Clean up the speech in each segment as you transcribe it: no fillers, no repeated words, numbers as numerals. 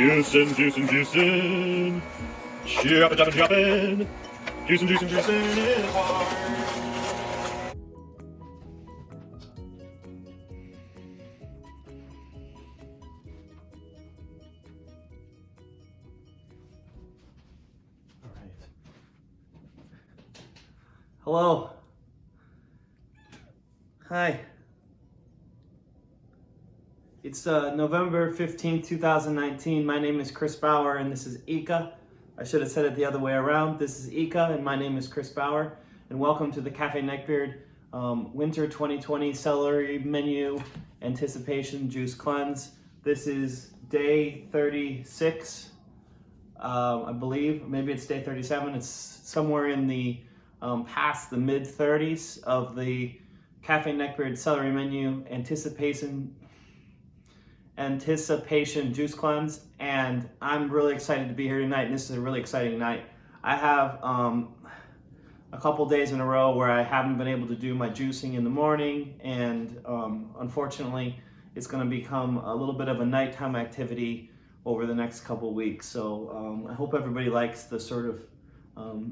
Juicing. Chopping. Juicing. It's hard. Hello. Hi. It's November 15th, 2019. My name is Chris Bauer and this is Ika. I should have said it the other way around. This is Ika and my name is Chris Bauer. And welcome to the Cafe Neckbeard Winter 2020 Celery Menu Anticipation Juice Cleanse. This is day 36, I believe. Maybe it's day 37. It's somewhere in the past the mid 30s of the Cafe Neckbeard Celery Menu Anticipation Juice Cleanse, and I'm really excited to be here tonight, and this is a really exciting night. I have a couple days in a row where I haven't been able to do my juicing in the morning, and unfortunately it's going to become a little bit of a nighttime activity over the next couple weeks. So I hope everybody likes the sort of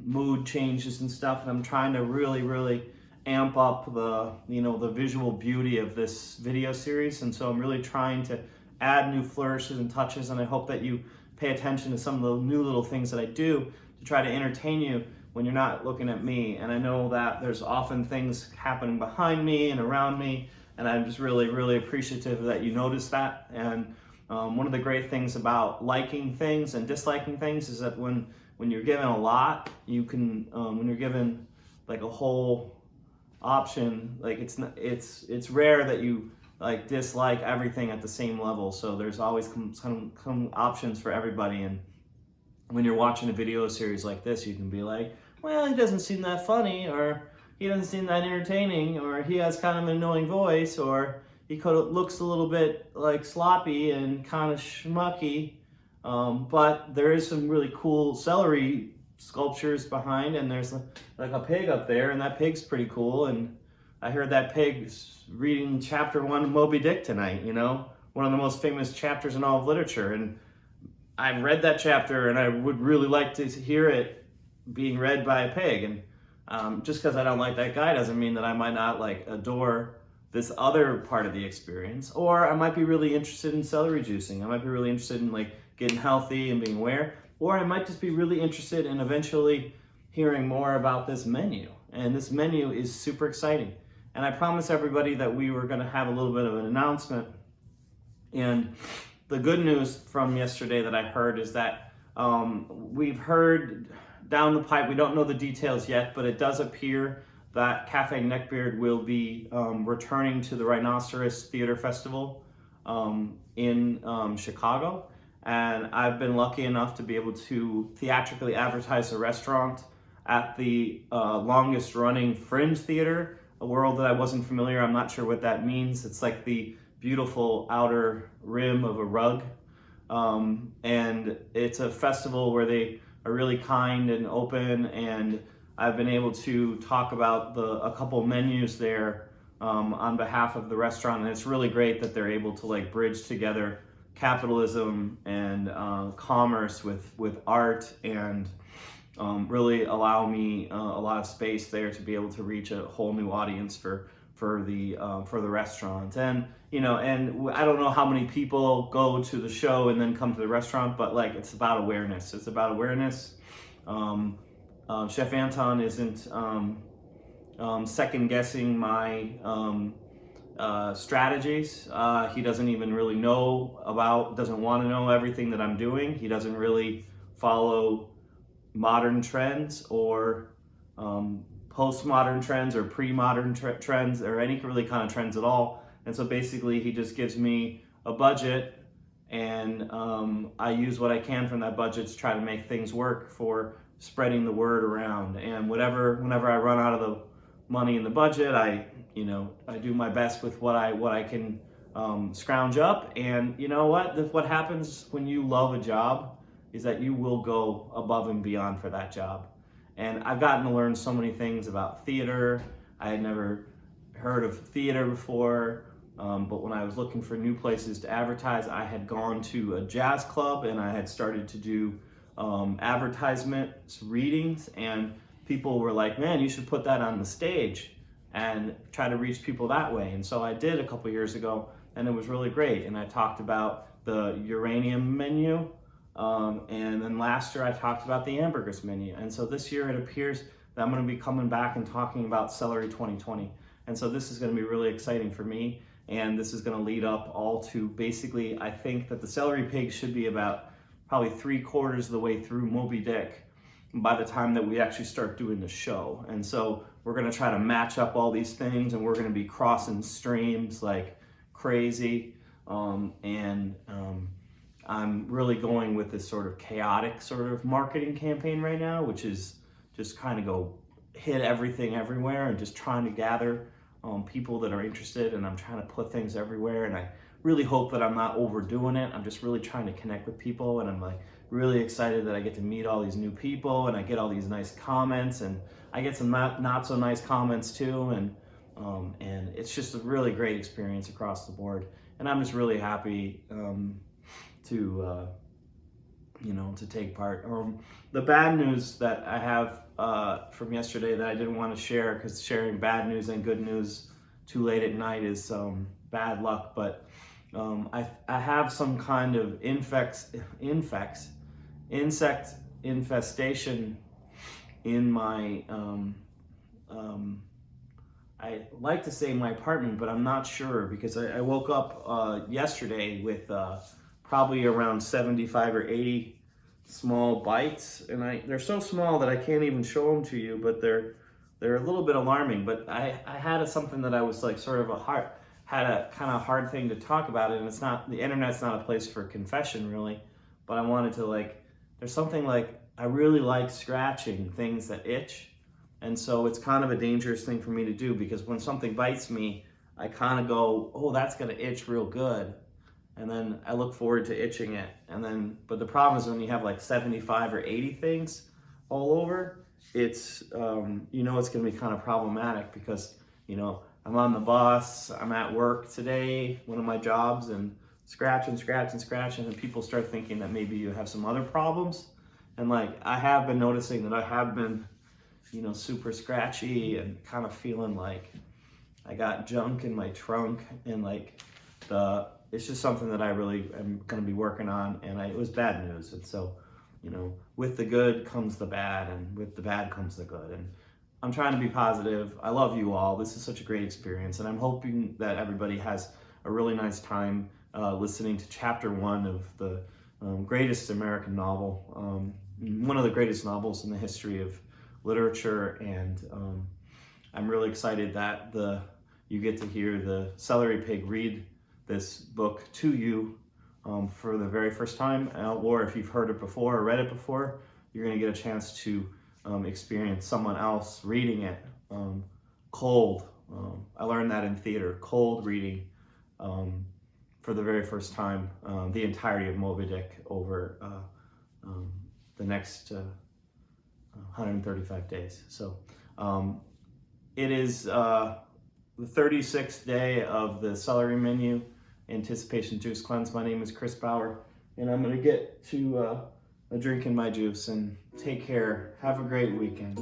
mood changes and stuff, and I'm trying to really amp up the the visual beauty of this video series, and so I'm really trying to add new flourishes and touches, and I hope that you pay attention to some of the new little things that I do to try to entertain you when you're not looking at me. And I know that there's often things happening behind me and around me, and I'm just really appreciative that you notice that. And one of the great things about liking things and disliking things is that when you're given a lot, you can when you're given like a whole option, like it's rare that you like dislike everything at the same level. So there's always some options for everybody. And when you're watching a video series like this, you can be like, well, he doesn't seem that funny, or he doesn't seem that entertaining, or he has kind of an annoying voice, or he looks a little bit like sloppy and kind of schmucky. But there is some really cool celery sculptures behind, and there's like a pig up there, and that pig's pretty cool. And I heard that pig's reading chapter 1 of Moby Dick tonight, one of the most famous chapters in all of literature. And I've read that chapter, and I would really like to hear it being read by a pig. And just because I don't like that guy doesn't mean that I might not like adore this other part of the experience. Or I might be really interested in celery juicing. I might be really interested in like getting healthy and being aware. Or I might just be really interested in eventually hearing more about this menu. And this menu is super exciting. And I promised everybody that we were going to have a little bit of an announcement. And the good news from yesterday that I heard is that we've heard down the pipe, we don't know the details yet, but it does appear that Cafe Neckbeard will be returning to the Rhinoceros Theater Festival in Chicago. And I've been lucky enough to be able to theatrically advertise the restaurant at the longest running Fringe Theater, a world that I wasn't familiar. I'm not sure what that means. It's like the beautiful outer rim of a rug. And it's a festival where they are really kind and open, and I've been able to talk about a couple menus there on behalf of the restaurant, and it's really great that they're able to like bridge together capitalism and commerce with art, and really allow me a lot of space there to be able to reach a whole new audience for the restaurant. And and I don't know how many people go to the show and then come to the restaurant, but like it's about awareness. It's about awareness. Chef Anton isn't second guessing my strategies. He doesn't even really doesn't want to know everything that I'm doing. He doesn't really follow modern trends or postmodern trends or pre-modern trends or any really kind of trends at all. And so basically he just gives me a budget, and I use what I can from that budget to try to make things work for spreading the word around. And whenever I run out of the money in the budget, I do my best with what I can scrounge up. And you know what happens when you love a job is that you will go above and beyond for that job. And I've gotten to learn so many things about theater. I had never heard of theater before, But when I was looking for new places to advertise, I had gone to a jazz club and I had started to do advertisements, readings, and people were like, man, you should put that on the stage and try to reach people that way. And so I did a couple years ago, and it was really great. And I talked about the uranium menu, and then last year I talked about the hamburgers menu. And so this year it appears that I'm going to be coming back and talking about Celery 2020. And so this is going to be really exciting for me. And this is going to lead up all to basically, I think that the Celery Pig should be about probably 3/4 of the way through Moby Dick by the time that we actually start doing the show. And so we're going to try to match up all these things, and we're going to be crossing streams like crazy. I'm really going with this sort of chaotic sort of marketing campaign right now, which is just kind of go hit everything everywhere and just trying to gather people that are interested, and I'm trying to put things everywhere, and I really hope that I'm not overdoing it. I'm just really trying to connect with people, and I'm like really excited that I get to meet all these new people, and I get all these nice comments, and I get some not so nice comments too, and it's just a really great experience across the board, and I'm just really happy to take part. The bad news that I have from yesterday that I didn't want to share, because sharing bad news and good news too late at night is bad luck, but I have some kind of insect infestation in my I like to say my apartment, but I'm not sure, because I woke up yesterday with probably around 75 or 80 small bites, and they're so small that I can't even show them to you, but they're a little bit alarming. But I had something that I was like sort of had a kind of hard thing to talk about it, and it's not, the internet's not a place for confession really, but I wanted to there's something like, I really like scratching things that itch, and so it's kind of a dangerous thing for me to do, because when something bites me, I kind of go, oh, that's gonna itch real good. And then I look forward to itching it. But the problem is when you have like 75 or 80 things all over, it's, it's gonna be kind of problematic, because, I'm on the bus, I'm at work today, one of my jobs, and scratching, and people start thinking that maybe you have some other problems. And I have been noticing that I have been, super scratchy and kind of feeling like I got junk in my trunk, and it's just something that I really am going to be working on, and it was bad news. And so, with the good comes the bad, and with the bad comes the good. And I'm trying to be positive. I love you all. This is such a great experience, and I'm hoping that everybody has a really nice time listening to chapter 1 of the greatest American novel, one of the greatest novels in the history of literature. And I'm really excited that you get to hear the Celery Pig read this book to you for the very first time, or if you've heard it before or read it before, you're going to get a chance to experience someone else reading it cold. I learned that in theater, cold reading for the very first time, the entirety of Moby Dick over the next 135 days. So it is the 36th day of the Celery menu, Anticipation Juice Cleanse. My name is Chris Bauer, and I'm going to get to drinking my juice, and take care. Have a great weekend.